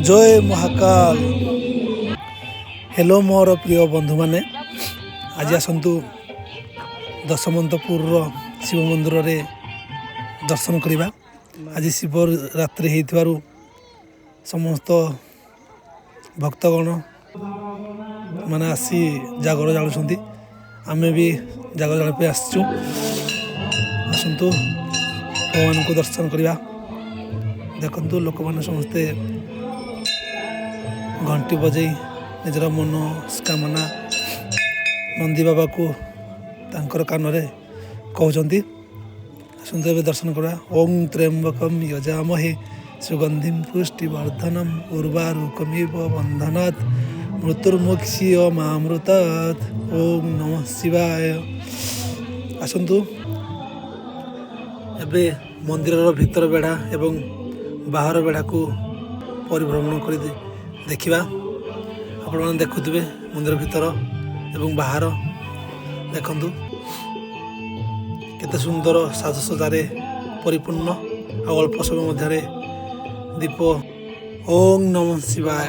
जय महाकाल। हेलो मोर प्रिय बंधु माने, आज आसतु दशमंतपुर शिव मंदिर रे दर्शन करवा। आज शिवरात्रि होइथिबारु समस्त भक्तगण माने आसी जागर जालुछंती। आमे भी जागर जाल पे आसचु। आसतु भगवान को दर्शन करवा। देखंतु लोक माने समस्ते घंटी बजै निजर मनोस्कामना नंदी बाबा को तांकर कानरे कहउचंती। सुंदर दर्शन करा। ओम त्र्यंबकम यजामहे सुगंधिम पुष्टिवर्धनम उर्वारुकमिव बंधनात् मृत्युर्मुक्षीयमामृतात्। ओम नमः शिवाय। आसंतु एबे मंदिर भीतर बेढ़ा एवं बाहर बेढ़ा को परिभ्रमण कर देखा। आपण मैंने देखुवे मंदिर भीतर एवं बाहर देखु केते सुंदर साजसज्जार परिपूर्ण आ अल्प समय मध्य दीप। ओम नमः शिवाय।